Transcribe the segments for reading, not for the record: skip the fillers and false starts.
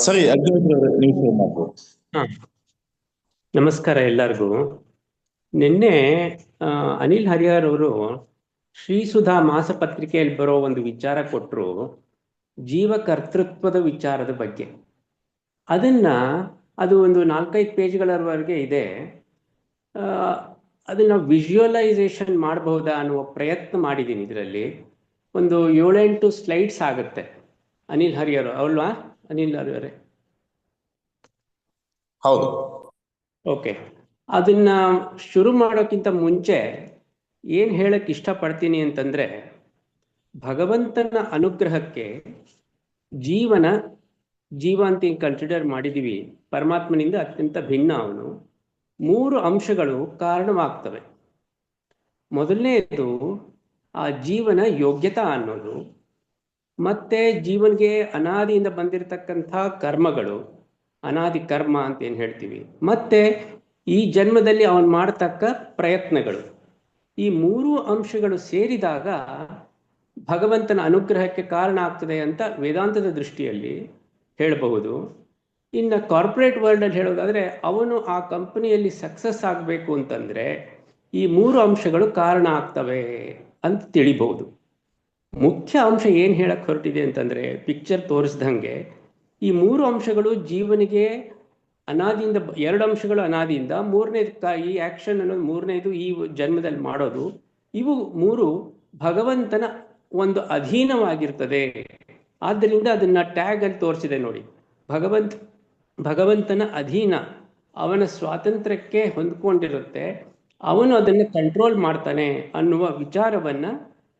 ಸರಿ, ಅಗ್ನಿಹೋತ್ರಿ ಅವರೇ, ನೀವು ಶುರು ಮಾಡ್ಬೋದು. ಹಾ, ನಮಸ್ಕಾರ ಎಲ್ಲರಿಗೂ. ನಿನ್ನೆ ಆ, ಅನಿಲ್ ಹರಿಹರ್ ಅವರು ಶ್ರೀಸುಧಾ ಮಾಸಪತ್ರಿಕೆಯಲ್ಲಿ ಬರೋ ಒಂದು ವಿಚಾರ ಕೊಟ್ಟರು, ಜೀವಕರ್ತೃತ್ವದ ವಿಚಾರದ ಬಗ್ಗೆ. ಅದನ್ನ ಅದು ಒಂದು 4-5 ಪೇಜ್ಗಳವರೆಗೆ ಇದೆ. ಆ, ಅದನ್ನ ವಿಜುವಲೈಸೇಷನ್ ಮಾಡಬಹುದಾ ಅನ್ನುವ ಪ್ರಯತ್ನ ಮಾಡಿದ್ದೀನಿ. ಇದರಲ್ಲಿ ಒಂದು 7-8 ಸ್ಲೈಡ್ಸ್ ಆಗುತ್ತೆ. ಅನಿಲ್ ಹರಿಹರ್ ಅಲ್ವಾ? ಅನಿಲ್ ಹರಿಹರೇ, ಹೌದು. ಓಕೆ. ಅದನ್ನ ಶುರು ಮಾಡೋಕ್ಕಿಂತ ಮುಂಚೆ ಏನು ಹೇಳಕ್ಕೆ ಇಷ್ಟಪಡ್ತೀನಿ ಅಂತಂದ್ರೆ, ಭಗವಂತನ ಅನುಗ್ರಹಕ್ಕೆ ಜೀವನ ಜೀವ ಅಂತ ಕನ್ಸಿಡರ್ ಮಾಡಿದೀವಿ, ಪರಮಾತ್ಮನಿಂದ ಅತ್ಯಂತ ಭಿನ್ನ ಅವನು. 3 ಅಂಶಗಳು ಕಾರಣವಾಗ್ತವೆ. ಮೊದಲನೇದು ಆ ಜೀವನ ಯೋಗ್ಯತಾ ಅನ್ನೋದು, ಮತ್ತೆ ಜೀವನ್ಗೆ ಅನಾದಿಯಿಂದ ಬಂದಿರತಕ್ಕಂಥ ಕರ್ಮಗಳು, ಅನಾದಿ ಕರ್ಮ ಅಂತ ಏನು ಹೇಳ್ತೀವಿ, ಮತ್ತೆ ಈ ಜನ್ಮದಲ್ಲಿ ಅವನು ಮಾಡತಕ್ಕ ಪ್ರಯತ್ನಗಳು. ಈ 3 ಅಂಶಗಳು ಸೇರಿದಾಗ ಭಗವಂತನ ಅನುಗ್ರಹಕ್ಕೆ ಕಾರಣ ಆಗ್ತದೆ ಅಂತ ವೇದಾಂತದ ದೃಷ್ಟಿಯಲ್ಲಿ ಹೇಳಬಹುದು. ಇನ್ನು ಕಾರ್ಪೊರೇಟ್ ವರ್ಲ್ಡಲ್ಲಿ ಹೇಳೋದಾದರೆ, ಅವನು ಆ ಕಂಪನಿಯಲ್ಲಿ ಸಕ್ಸಸ್ ಆಗಬೇಕು ಅಂತಂದರೆ ಈ 3 ಅಂಶಗಳು ಕಾರಣ ಆಗ್ತವೆ ಅಂತ ತಿಳಿಬಹುದು. ಮುಖ್ಯ ಅಂಶ ಏನು ಹೇಳಕ್ಕೆ ಹೊರಟಿದೆ ಅಂತಂದರೆ, ಪಿಕ್ಚರ್ ತೋರಿಸ್ದಂಗೆ ಈ 3 ಅಂಶಗಳು ಜೀವನಿಗೆ ಅನಾದಿಯಿಂದ 2 ಅಂಶಗಳು ಅನಾದಿಯಿಂದ, ಮೂರನೇದು ಈ ಆ್ಯಕ್ಷನ್ ಅನ್ನೋದು ಮೂರನೇದು ಈ ಜನ್ಮದಲ್ಲಿ ಮಾಡೋದು. ಇವು 3 ಭಗವಂತನ ಒಂದು ಅಧೀನವಾಗಿರ್ತದೆ. ಆದ್ದರಿಂದ ಅದನ್ನ ಟ್ಯಾಗ್ ಅಲ್ಲಿ ತೋರಿಸಿದೆ ನೋಡಿ, ಭಗವಂತನ ಅಧೀನ, ಅವನ ಸ್ವಾತಂತ್ರ್ಯಕ್ಕೆ ಹೊಂದ್ಕೊಂಡಿರುತ್ತೆ, ಅವನು ಅದನ್ನು ಕಂಟ್ರೋಲ್ ಮಾಡ್ತಾನೆ ಅನ್ನುವ ವಿಚಾರವನ್ನ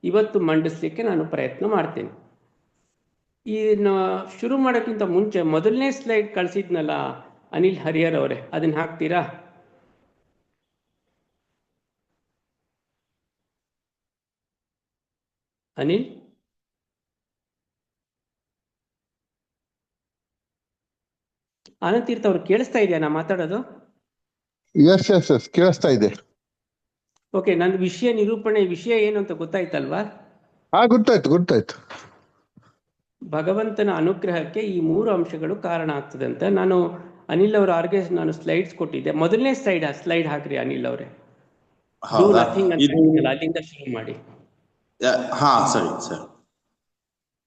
ಇವತ್ತು ಮಂಡಿಸ್ಲಿಕ್ಕೆ ನಾನು ಪ್ರಯತ್ನ ಮಾಡ್ತೇನೆ. ಇದನ್ನ ಶುರು ಮಾಡೋಕ್ಕಿಂತ ಮುಂಚೆ ಮೊದಲನೇ ಸ್ಲೈಡ್ ಕಳಿಸಿದ್ನಲ್ಲ ಅನಿಲ್ ಹರಿಹರ್ ಅವರೇ, ಅದನ್ನ ಹಾಕ್ತೀರಾ ಅನಿಲ್? ಆನಂದ್ ತೀರ್ಥ ಅವ್ರು ಕೇಳಿಸ್ತಾ ಇದೆಯಾ ನಾ ಮಾತಾಡೋದು? ಎಸ್ ಎಸ್ ಎಸ್ ಕೇಳಿಸ್ತಾ ಇದೆ. ಓಕೆ, ನನ್ನ ವಿಷಯ ನಿರೂಪಣೆ, ವಿಷಯ ಏನು ಅಂತ ಗೊತ್ತಾಯ್ತಲ್ವಾ? ಗೊತ್ತಾಯ್ತು. ಭಗವಂತನ ಅನುಗ್ರಹಕ್ಕೆ ಈ 3 ಅಂಶಗಳು ಕಾರಣ ಆಗ್ತದೆ ಅಂತ ನಾನು ಅನಿಲ್ ಅವರ ಆರ್ಗೆ ನಾನು ಸ್ಲೈಡ್ಸ್ ಕೊಟ್ಟಿದ್ದೆ. ಮೊದಲನೇ ಸ್ಲೈಡ್ ಹಾಕ್ರಿ ಅನಿಲ್ ಅವರೇ. ಡೂ ಹೌದಾ? ನಥಿಂಗ್ ಅಂತ ಇದು ಹೇಳ್ತೀನಲ್ಲ, ಅಲ್ಲಿಂದ ಶುರು ಮಾಡಿ. ಹಾ, ಸರಿ ಸರಿ.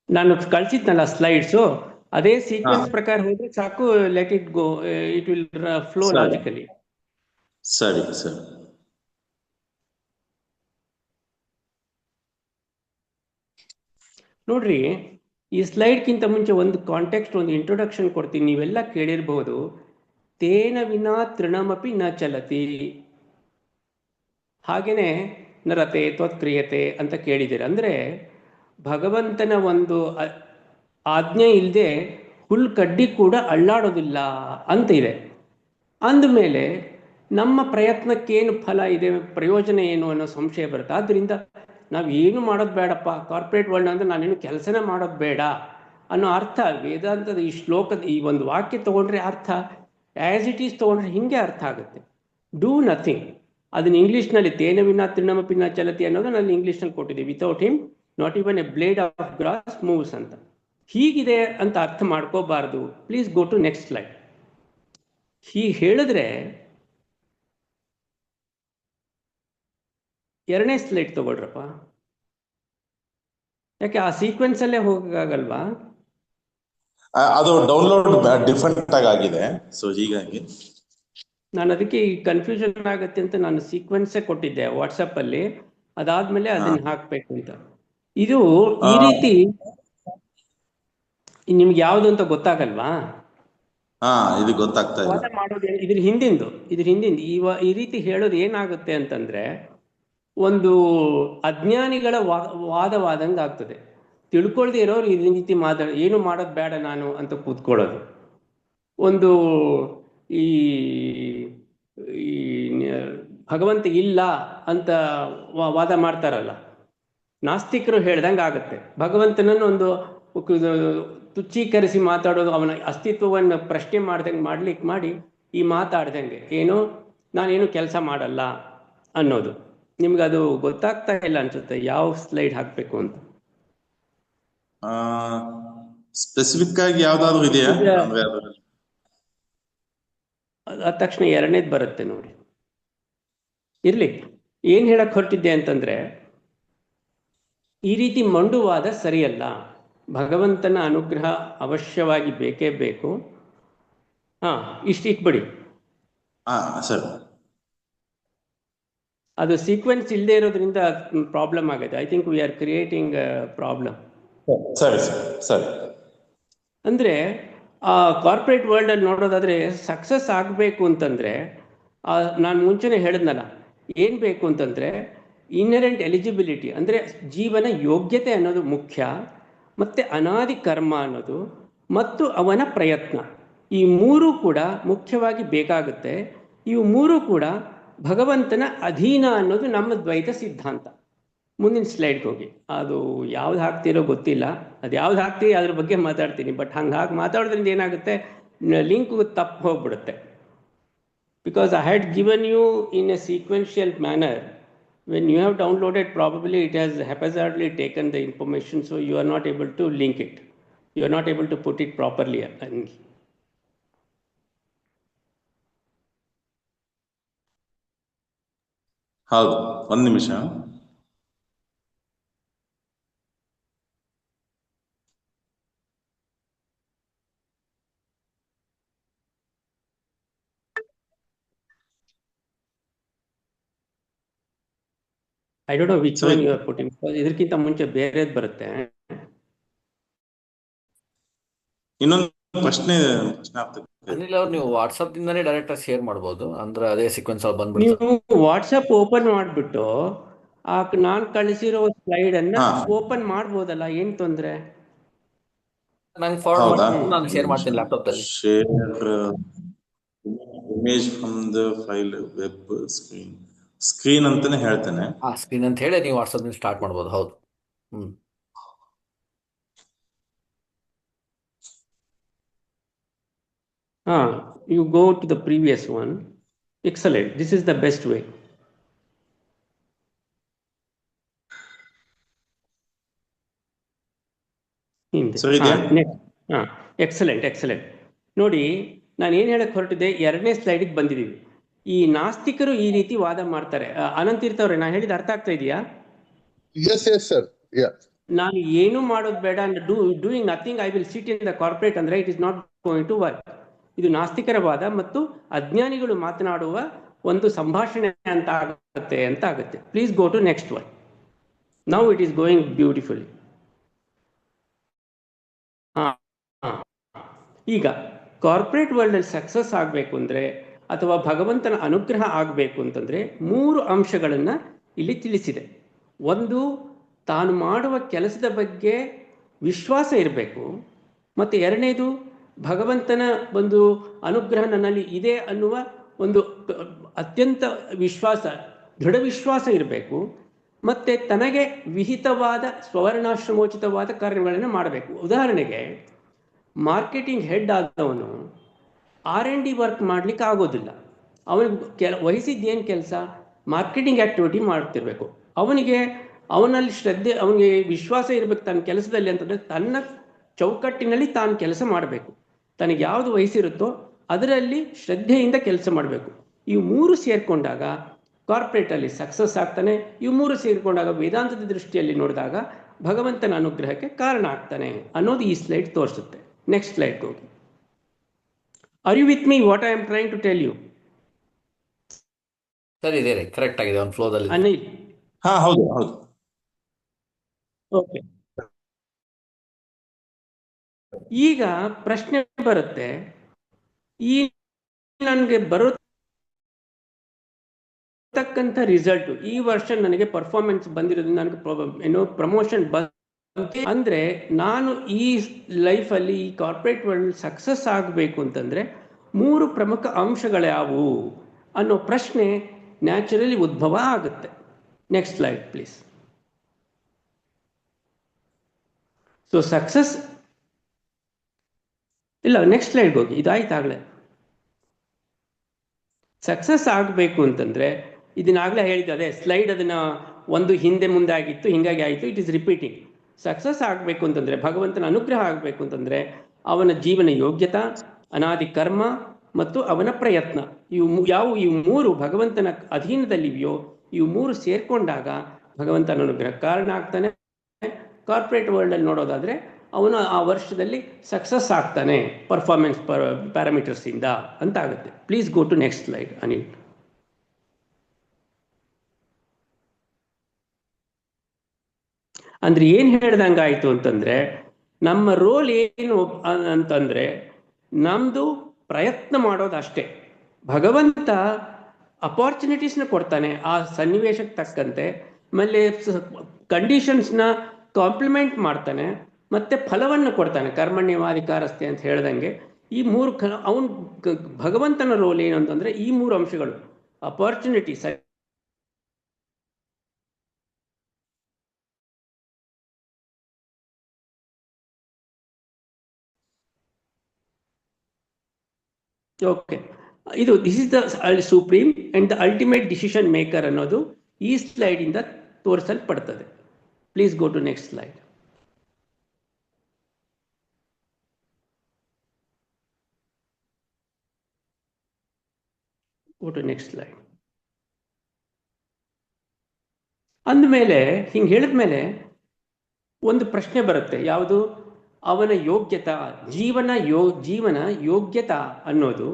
ನಾನು ಕಳ್ಸಿದ್ನಲ್ಲ ಸ್ಲೈಡ್ಸು, ಅದೇ ಸೀಕ್ವೆನ್ಸ್ ಹಾ, ಪ್ರಕಾರ ಹೋದ್ರೆ ಸಾಕು. Let it go, it will flow ಸರಿ ಲಾಜಿಕಲಿ. ಸರಿ ಸರಿ. ನೋಡ್ರಿ, ಈ ಸ್ಲೈಡ್ಗಿಂತ ಮುಂಚೆ ಒಂದು ಕಾಂಟೆಕ್ಸ್ಟ್, ಒಂದು ಇಂಟ್ರೊಡಕ್ಷನ್ ಕೊಡ್ತೀನಿ. ನೀವೆಲ್ಲ ಕೇಳಿರ್ಬಹುದು, ತೇನ ವಿನಾ ತೃಣಮಪಿ ನ ಚಲತಿ, ಹಾಗೇನೆ ನರತೆ ತ್ವತ್ಕ್ರಿಯತೆ ಅಂತ ಕೇಳಿದ್ದೀರ. ಅಂದರೆ ಭಗವಂತನ ಒಂದು ಆಜ್ಞೆ ಇಲ್ಲದೆ ಹುಲ್ ಕಡ್ಡಿ ಕೂಡ ಅಳ್ಳಾಡೋದಿಲ್ಲ ಅಂತ ಇದೆ. ಅಂದಮೇಲೆ ನಮ್ಮ ಪ್ರಯತ್ನಕ್ಕೇನು ಫಲ ಇದೆ, ಪ್ರಯೋಜನ ಏನು ಅನ್ನೋ ಸಂಶಯ ಬರುತ್ತೆ. ಆದ್ದರಿಂದ ನಾವು ಏನು ಮಾಡೋದು ಬೇಡಪ್ಪ, ಕಾರ್ಪೊರೇಟ್ ವರ್ಲ್ಡ್ ಅಂದರೆ ನಾನೇನು ಕೆಲಸನೇ ಮಾಡೋದು ಬೇಡ ಅನ್ನೋ ಅರ್ಥ ವೇದಾಂತದ ಈ ಶ್ಲೋಕದ ಈ ಒಂದು ವಾಕ್ಯ ತೊಗೊಂಡ್ರೆ ಅರ್ಥ ಆ್ಯಸ್ ಇಟ್ ಈಸ್ ತೊಗೊಂಡ್ರೆ ಹಿಂಗೆ ಅರ್ಥ ಆಗುತ್ತೆ. Do nothing. ಅದನ್ನ ಇಂಗ್ಲೀಷ್ನಲ್ಲಿ ತೇನ ವಿನಾ ತೃಣಮಪಿ ನ ಚಲತಿ ಅನ್ನೋದು ನಾನು ಇಂಗ್ಲೀಷ್ನಲ್ಲಿ ಕೊಟ್ಟಿದ್ದೆ. Without him not even a blade of grass moves ಅಂತ. ಹೀಗಿದೆ ಅಂತ ಅರ್ಥ ಮಾಡ್ಕೋಬಾರ್ದು. Please go to next slide. ಹೀಗೆ ಹೇಳಿದ್ರೆ, ಎರಡನೇ ಸ್ಲೈಡ್ ತಗೊಳ್ರಪ್ಪ. ಯಾಕೆ ಆ ಸೀಕ್ವೆನ್ಸ್ ಅಲ್ಲೇ ಹೋಗಕ್ಕಾಗಲ್ವಾ? ಅದು ಡೌನ್ಲೋಡ್ ಡಿಫರೆಂಟ್ ಆಗಿದೆ, ಸೊ ಹೀಗಾಗಿ ನಾನು ಅದಕ್ಕೆ ಈ ಕನ್ಫ್ಯೂಷನ್ ಆಗುತ್ತೆ ಅಂತ ನಾನು ಸೀಕ್ವೆನ್ಸೇ ಕೊಟ್ಟಿದ್ದೆ ವಾಟ್ಸಪ್ ಅಲ್ಲಿ. ಅದಾದ್ಮೇಲೆ ಅದನ್ನ ಹಾಕ್ಬೇಕು ಅಂತ. ಇದು ಈ ರೀತಿ ನಿಮ್ಗೆ ಯಾವ್ದು ಅಂತ ಗೊತ್ತಾಗಲ್ವಾ? ಇದು ಗೊತ್ತಾಗ್ತಾ ಇಲ್ಲ. ವಾದ ಮಾಡೋದು ಇದ್ರ ಹಿಂದಿಂದು ಈ ರೀತಿ ಹೇಳೋದು ಏನಾಗುತ್ತೆ ಅಂತಂದ್ರೆ, ಒಂದು ಅಜ್ಞಾನಿಗಳ ವಾದವಾದಂಗೆ ಆಗ್ತದೆ. ತಿಳ್ಕೊಳ್ದೆ ಇರೋರು ಈ ರೀತಿ ಏನು ಮಾಡೋದು ಬೇಡ ನಾನು ಅಂತ ಕೂತ್ಕೊಳ್ಳೋದು. ಒಂದು ಈ ಈ ಭಗವಂತ ಇಲ್ಲ ಅಂತ ವಾದ ಮಾಡ್ತಾರಲ್ಲ, ನಾಸ್ತಿಕರು ಹೇಳ್ದಂಗೆ ಆಗುತ್ತೆ. ಭಗವಂತನನ್ನು ಒಂದು ತುಚ್ಛೀಕರಿಸಿ ಮಾತಾಡೋದು, ಅವನ ಅಸ್ತಿತ್ವವನ್ನು ಪ್ರಶ್ನೆ ಮಾಡ್ದಂಗೆ ಮಾಡಿ ಈ ಮಾತಾಡ್ದಂಗೆ ಏನು ನಾನೇನು ಕೆಲಸ ಮಾಡಲ್ಲ ಅನ್ನೋದು. ನಿಮ್ಗೆ ಅದು ಗೊತ್ತಾಗ್ತಾ ಇಲ್ಲ ಅನ್ಸುತ್ತೆ ಯಾವ ಸ್ಲೈಡ್ ಹಾಕಬೇಕು ಅಂತ. ಸ್ಪೆಸಿಫಿಕ್ ಆಗಿ ಯಾವ್ದಾದ್ರು ಇದೆಯಾ ಈಗ ಅಂದ್ರೆ ಅದ್ರಲ್ಲಿ? ಅದ ತಕ್ಷಣ ಎರಡನೇದು ಬರುತ್ತೆ ನೋಡಿ. ಇರ್ಲಿ, ಏನ್ ಹೇಳಕ್ ಹೊರಟಿದ್ದೆ ಅಂತಂದ್ರೆ, ಈ ರೀತಿ ಮಂಡುವಾದ ಸರಿಯಲ್ಲ. ಭಗವಂತನ ಅನುಗ್ರಹ ಅವಶ್ಯವಾಗಿ ಬೇಕೇ ಬೇಕು. ಇಟ್ಬಿಡಿ. ಹಾ ಸರಿ. ಅದು ಸೀಕ್ವೆನ್ಸ್ ಇಲ್ಲದೆ ಇರೋದ್ರಿಂದ ಪ್ರಾಬ್ಲಮ್ ಆಗಿದೆ. I think we are creating problem. ಸರಿ ಸರಿ ಸರಿ. ಅಂದರೆ ಆ ಕಾರ್ಪೊರೇಟ್ ವರ್ಲ್ಡಲ್ಲಿ ನೋಡೋದಾದರೆ ಸಕ್ಸಸ್ ಆಗಬೇಕು ಅಂತಂದರೆ, ನಾನು ಮುಂಚೆನೇ ಹೇಳಿದ್ನಲ್ಲ, ಏನು ಬೇಕು ಅಂತಂದರೆ ಇನ್ನರೆಂಟ್ ಎಲಿಜಿಬಿಲಿಟಿ, ಅಂದರೆ ಜೀವನ ಯೋಗ್ಯತೆ ಅನ್ನೋದು ಮುಖ್ಯ, ಮತ್ತು ಅನಾದಿ ಕರ್ಮ ಅನ್ನೋದು, ಮತ್ತು ಅವನ ಪ್ರಯತ್ನ, ಈ ಮೂರೂ ಕೂಡ ಮುಖ್ಯವಾಗಿ ಬೇಕಾಗುತ್ತೆ. ಇವು ಮೂರೂ ಕೂಡ ಭಗವಂತನ ಅಧೀನ ಅನ್ನೋದು ನಮ್ಮ ದ್ವೈತ ಸಿದ್ಧಾಂತ. ಮುಂದಿನ ಸ್ಲೈಡ್ಗೆ ಹೋಗಿ. ಅದು ಯಾವ್ದು ಹಾಕ್ತಿರೋ ಗೊತ್ತಿಲ್ಲ, ಅದು ಯಾವ್ದು ಹಾಕ್ತೀವಿ ಅದ್ರ ಬಗ್ಗೆ ಮಾತಾಡ್ತೀನಿ. ಬಟ್ ಹಾಗೆ ಮಾತಾಡೋದ್ರಿಂದ ಏನಾಗುತ್ತೆ, ಲಿಂಕ್ ತಪ್ಪು ಹೋಗ್ಬಿಡುತ್ತೆ. Because I had given you in a sequential manner. When you have downloaded, probably it has haphazardly taken the information, so you are not able to link it, you are not able to put it properly. ಹೌದು, ಒಂದ್ ನಿಮಿಷ. I don't know which one you are putting. ಇದಕ್ಕಿಂತ ಮುಂಚೆ ಬೇರೆದು ಬರುತ್ತೆ. ಇನ್ನೊಂದು ಪ್ರಶ್ನೆ ಆಗ್ತದೆ. ಅನಿಲ್ ಅವ್ರು, ನೀವು ವಾಟ್ಸಪ್ ದಿಂದನೇ ಡೈರೆಕ್ಟ್ ಆಗಿ ಶೇರ್ ಮಾಡ್ಬೋದು, ಅಂದ್ರೆ ಅದೇ ಸೀಕ್ವೆನ್ಸ್ ಅಲ್ಲಿ ಬಂದ್ಬಿಡುತ್ತೆ. ನೀವು ವಾಟ್ಸಪ್ ಓಪನ್ ಮಾಡಿಬಿಟ್ಟು ನಾನು ಕಳಿಸಿರೋ ಸ್ಲೈಡ್ ಅನ್ನ ಓಪನ್ ಮಾಡ್ಬೋದಲ್ಲ, ಏನ್ ತೊಂದ್ರೆ? ನಂಗೆ ಫಾರ್ವರ್ಡ್ ಮಾಡಿ ನಾನು ಶೇರ್ ಮಾಡ್ತೀನಿ ಲ್ಯಾಪ್ಟಾಪ್ ಅಲ್ಲಿ. Share image from the file web screen ಅಂತಾನೆ ಹೇಳ್ತೇನೆ. ಸ್ಕ್ರೀನ್ ಅಂತ ಹೇಳಿ ನೀವು ವಾಟ್ಸಪ್ ನಿಂದ ಸ್ಟಾರ್ಟ್ ಮಾಡ್ಬೋದು. ಹೌದು. You go to the previous one. Excellent. This is the best way. Excellent. ನೋಡಿ, ನಾನು ಏನು ಹೇಳಕ್ ಹೊರಟಿದ್ದೆ, ಎರಡನೇ ಸ್ಲೈಡಿಗೆ ಬಂದಿದ್ದೀವಿ. ಈ ನಾಸ್ತಿಕರು ಈ ರೀತಿ ವಾದ ಮಾಡ್ತಾರೆ. ಅನಂತ್ ಇರ್ತವ್ರೆ, ನಾನು ಹೇಳಿದ ಅರ್ಥ ಆಗ್ತಾ ಇದೆಯಾ? ನಾನು ಏನು ಮಾಡೋದು ಬೇಡ, doing nothing, I will sit in the corporate ಅಂದ್ರೆ it is not going to work. ಇದು ನಾಸ್ತಿಕರ ವಾದ ಮತ್ತು ಅಜ್ಞಾನಿಗಳು ಮಾತನಾಡುವ ಒಂದು ಸಂಭಾಷಣೆ ಅಂತ ಆಗುತ್ತೆ. Please go to next one. Now it is going beautifully. ಈಗ ಕಾರ್ಪೊರೇಟ್ ವರ್ಲ್ಡ್ ಅಲ್ಲಿ ಸಕ್ಸಸ್ ಆಗಬೇಕು ಅಂದ್ರೆ, ಅಥವಾ ಭಗವಂತನ ಅನುಗ್ರಹ ಆಗಬೇಕು ಅಂತಂದ್ರೆ, 3 ಅಂಶಗಳನ್ನ ಇಲ್ಲಿ ತಿಳಿಸಿದೆ. ಒಂದು, ತಾನು ಮಾಡುವ ಕೆಲಸದ ಬಗ್ಗೆ ವಿಶ್ವಾಸ ಇರಬೇಕು. ಮತ್ತು ಎರಡನೇದು, ಭಗವಂತನ ಒಂದು ಅನುಗ್ರಹ ನನ್ನಲ್ಲಿ ಇದೆ ಅನ್ನುವ ಒಂದು ಅತ್ಯಂತ ವಿಶ್ವಾಸ, ದೃಢ ವಿಶ್ವಾಸ ಇರಬೇಕು. ಮತ್ತು ತನಗೆ ವಿಹಿತವಾದ ಸ್ವರ್ಣಾಶ್ರಮೋಚಿತವಾದ ಕಾರ್ಯಗಳನ್ನು ಮಾಡಬೇಕು. ಉದಾಹರಣೆಗೆ, ಮಾರ್ಕೆಟಿಂಗ್ ಹೆಡ್ ಆದವನು R&D ವರ್ಕ್ ಮಾಡಲಿಕ್ಕೆ ಆಗೋದಿಲ್ಲ. ಅವನಿಗೆ ವಹಿಸಿದ್ದೇನು ಕೆಲಸ? ಮಾರ್ಕೆಟಿಂಗ್ ಆ್ಯಕ್ಟಿವಿಟಿ ಮಾಡ್ತಿರ್ಬೇಕು. ಅವನಲ್ಲಿ ಶ್ರದ್ಧೆ, ಅವನಿಗೆ ವಿಶ್ವಾಸ ಇರಬೇಕು ತನ್ನ ಕೆಲಸದಲ್ಲಿ ಅಂತಂದರೆ, ತನ್ನ ಚೌಕಟ್ಟಿನಲ್ಲಿ ತಾನು ಕೆಲಸ ಮಾಡಬೇಕು. ತನಗೆ ಯಾವುದು ವಹಿಸಿರುತ್ತೋ ಅದರಲ್ಲಿ ಶ್ರದ್ಧೆಯಿಂದ ಕೆಲಸ ಮಾಡಬೇಕು. ಇವು 3 ಸೇರಿಕೊಂಡಾಗ ಕಾರ್ಪೊರೇಟಲ್ಲಿ ಸಕ್ಸಸ್ ಆಗ್ತಾನೆ. ಇವು 3 ಸೇರಿಕೊಂಡಾಗ ವೇದಾಂತದ ದೃಷ್ಟಿಯಲ್ಲಿ ನೋಡಿದಾಗ ಭಗವಂತನ ಅನುಗ್ರಹಕ್ಕೆ ಕಾರಣ ಆಗ್ತಾನೆ ಅನ್ನೋದು ಈ ಸ್ಲೈಡ್ ತೋರಿಸುತ್ತೆ. ನೆಕ್ಸ್ಟ್ ಸ್ಲೈಡ್ ಹೋಗಿ. Are you with me what I am trying to tell you? ಸರಿ ಇದೆ, ಕರೆಕ್ಟ್ ಆಗಿದೆ, ಒಂದು ಫ್ಲೋದಲ್ಲಿ. ಅನಿಲ್? ಹೌದು. ಓಕೆ. ಈಗ ಪ್ರಶ್ನೆ ಬರುತ್ತೆ, ಈ ನನಗೆ ಬರತಕ್ಕಂಥ ರಿಸಲ್ಟ್, ಈ ವರ್ಷ ನನಗೆ ಪರ್ಫಾರ್ಮೆನ್ಸ್ ಬಂದಿರೋದ್ರಿಂದ ನನಗೆ ಪ್ರಮೋಷನ್ ಅಂದ್ರೆ, ನಾನು ಈ ಲೈಫಲ್ಲಿ ಈ ಕಾರ್ಪೊರೇಟ್ ವರ್ಲ್ಡ್ ಸಕ್ಸಸ್ ಆಗಬೇಕು ಅಂತಂದ್ರೆ 3 ಪ್ರಮುಖ ಅಂಶಗಳ್ಯಾವು ಅನ್ನೋ ಪ್ರಶ್ನೆ ನ್ಯಾಚುರಲಿ ಉದ್ಭವ ಆಗುತ್ತೆ. Next slide please. So success ಇಲ್ಲ, ನೆಕ್ಸ್ಟ್ ಸ್ಲೈಡ್ಗೆ ಹೋಗಿ. ಇದಾಯ್ತಾಗಲೇ. ಸಕ್ಸಸ್ ಆಗಬೇಕು ಅಂತಂದ್ರೆ, ಇದನ್ನಾಗಲೇ ಹೇಳಿದ್ದಾರೆ ಸ್ಲೈಡ್, ಅದನ್ನ ಒಂದು ಹಿಂದೆ ಮುಂದೆ ಆಗಿತ್ತು, ಹಿಂಗಾಗಿ ಆಯಿತು, ಇಟ್ ಈಸ್ ರಿಪೀಟಿಂಗ್. ಸಕ್ಸಸ್ ಆಗಬೇಕು ಅಂತಂದರೆ, ಭಗವಂತನ ಅನುಗ್ರಹ ಆಗಬೇಕು ಅಂತಂದರೆ ಅವನ ಜೀವನ ಯೋಗ್ಯತಾ, ಅನಾದಿ ಕರ್ಮ ಮತ್ತು ಅವನ ಪ್ರಯತ್ನ, ಇವು ಮೂರು ಭಗವಂತನ ಅಧೀನದಲ್ಲಿವೆಯೋ ಇವು ಮೂರು ಸೇರ್ಕೊಂಡಾಗ ಭಗವಂತನ ಅನುಗ್ರಹ ಕಾರಣ ಆಗ್ತಾನೆ. ಕಾರ್ಪೊರೇಟ್ ವರ್ಲ್ಡಲ್ಲಿ ನೋಡೋದಾದರೆ ಅವನು ಆ ವರ್ಷದಲ್ಲಿ ಸಕ್ಸಸ್ ಆಗ್ತಾನೆ ಪರ್ಫಾರ್ಮೆನ್ಸ್ ಪ್ಯಾರಾಮೀಟರ್ಸಿಂದ ಅಂತ ಆಗುತ್ತೆ. Please go to next slide Anil. ಅಂದರೆ ಏನು ಹೇಳ್ದಂಗಾಯಿತು ಅಂತಂದರೆ, ನಮ್ಮ ರೋಲ್ ಏನು ಅಂತಂದರೆ ನಮ್ಮದು ಪ್ರಯತ್ನ ಮಾಡೋದಷ್ಟೇ. ಭಗವಂತ ಅಪಾರ್ಚುನಿಟೀಸ್ನ ಕೊಡ್ತಾನೆ ಆ ಸನ್ನಿವೇಶಕ್ಕೆ ತಕ್ಕಂತೆ, ಆಮೇಲೆ ಕಂಡೀಷನ್ಸ್ನ ಕಾಂಪ್ಲಿಮೆಂಟ್ ಮಾಡ್ತಾನೆ, ಮತ್ತೆ ಫಲವನ್ನು ಕೊಡ್ತಾನೆ. ಕರ್ಮಣ್ಯವಾಧಿಕಾರಸ್ಥೆ ಅಂತ ಹೇಳ್ದಂಗೆ ಈ ಮೂರು ಅವನು ಭಗವಂತನ ರೋಲ್ ಏನು ಅಂತಂದರೆ ಈ ಮೂರು ಅಂಶಗಳು opportunity okay, this is the supreme and the ultimate decision maker ಅನ್ನೋದು ಈ ಸ್ಲೈಡ್ ಇಂದ ತೋರಿಸಲ್ಪಡ್ತದೆ. Please go to next slide. Go to next slide. ಅಂದಮೇಲೆ ಹಿಂಗೆ ಹೇಳಿದ್ಮೇಲೆ ಒಂದು ಪ್ರಶ್ನೆ ಬರುತ್ತೆ, ಯಾವುದು? ಅವನ ಯೋಗ್ಯತಾ, ಜೀವನ ಯೋಗ್ಯತಾ ಅನ್ನೋದು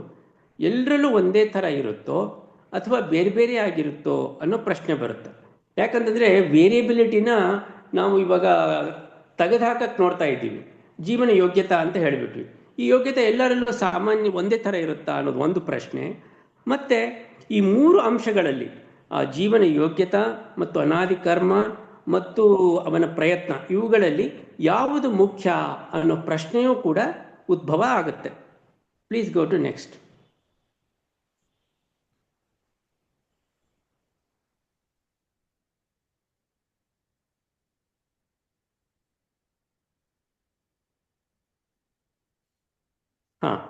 ಎಲ್ಲರಲ್ಲೂ ಒಂದೇ ಥರ ಇರುತ್ತೋ ಅಥವಾ ಬೇರೆ ಬೇರೆ ಆಗಿರುತ್ತೋ ಅನ್ನೋ ಪ್ರಶ್ನೆ ಬರುತ್ತೆ. ಯಾಕಂತಂದರೆ ವೇರಿಯಬಿಲಿಟಿನ ನಾವು ಇವಾಗ ತೆಗೆದುಹಾಕಕ್ಕೆ ನೋಡ್ತಾ ಇದ್ದೀವಿ. ಜೀವನ ಯೋಗ್ಯತಾ ಅಂತ ಹೇಳಿಬಿಟ್ವಿ. ಈ ಯೋಗ್ಯತೆ ಎಲ್ಲರಲ್ಲೂ ಸಾಮಾನ್ಯ ಒಂದೇ ಥರ ಇರುತ್ತಾ ಅನ್ನೋದು ಒಂದು ಪ್ರಶ್ನೆ. ಮತ್ತು ಈ ಮೂರು ಅಂಶಗಳಲ್ಲಿ ಆ ಜೀವನ ಯೋಗ್ಯತಾ ಮತ್ತು ಅನಾದಿ ಕರ್ಮ ಮತ್ತು ಅವನ ಪ್ರಯತ್ನ, ಇವುಗಳಲ್ಲಿ ಯಾವುದು ಮುಖ್ಯ ಅನ್ನೋ ಪ್ರಶ್ನೆಯೂ ಕೂಡ ಉದ್ಭವ ಆಗುತ್ತೆ. Please go to next.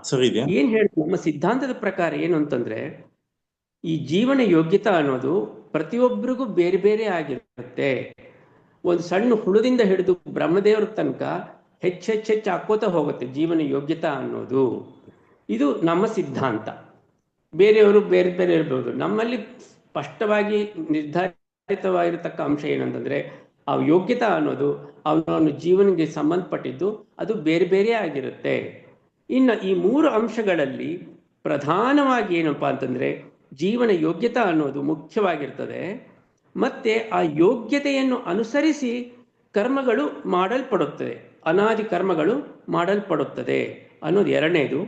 ಸರಿ. ಏನ್ ಹೇಳ್ತೀವಿ ನಮ್ಮ ಸಿದ್ಧಾಂತದ ಪ್ರಕಾರ ಏನು ಅಂತಂದ್ರೆ, ಈ ಜೀವನ ಯೋಗ್ಯತಾ ಅನ್ನೋದು ಪ್ರತಿಯೊಬ್ಬರಿಗೂ ಬೇರೆ ಬೇರೆ ಆಗಿರುತ್ತೆ. ಒಂದು ಸಣ್ಣ ಹುಳುದಿಂದ ಹಿಡಿದು ಬ್ರಹ್ಮದೇವರ ತನಕ ಹೆಚ್ಚೆಚ್ಚು ಹಾಕೋತಾ ಹೋಗುತ್ತೆ ಜೀವನ ಯೋಗ್ಯತಾ ಅನ್ನೋದು. ಇದು ನಮ್ಮ ಸಿದ್ಧಾಂತ. ಬೇರೆಯವರು ಬೇರೆ ಬೇರೆ ಇರ್ಬೋದು. ನಮ್ಮಲ್ಲಿ ಸ್ಪಷ್ಟವಾಗಿ ನಿರ್ಧಾರಿತವಾಗಿರತಕ್ಕ ಅಂಶ ಏನಂತಂದ್ರೆ, ಆ ಯೋಗ್ಯತಾ ಅನ್ನೋದು ಅವನ ಜೀವನಿಗೆ ಸಂಬಂಧಪಟ್ಟಿದ್ದು, ಅದು ಬೇರೆ ಬೇರೆ ಆಗಿರುತ್ತೆ. ಇನ್ನು ಈ ಮೂರು ಅಂಶಗಳಲ್ಲಿ ಪ್ರಧಾನವಾಗಿ ಏನಪ್ಪಾ ಅಂತಂದ್ರೆ ಜೀವನ ಯೋಗ್ಯತಾ ಅನ್ನೋದು ಮುಖ್ಯವಾಗಿರ್ತದೆ. ಮತ್ತೆ ಆ ಯೋಗ್ಯತೆಯನ್ನು ಅನುಸರಿಸಿ ಕರ್ಮಗಳು ಮಾಡಲ್ಪಡುತ್ತದೆ, ಅನಾದಿ ಕರ್ಮಗಳು ಮಾಡಲ್ಪಡುತ್ತದೆ ಅನ್ನೋದು ಎರಡನೇದು.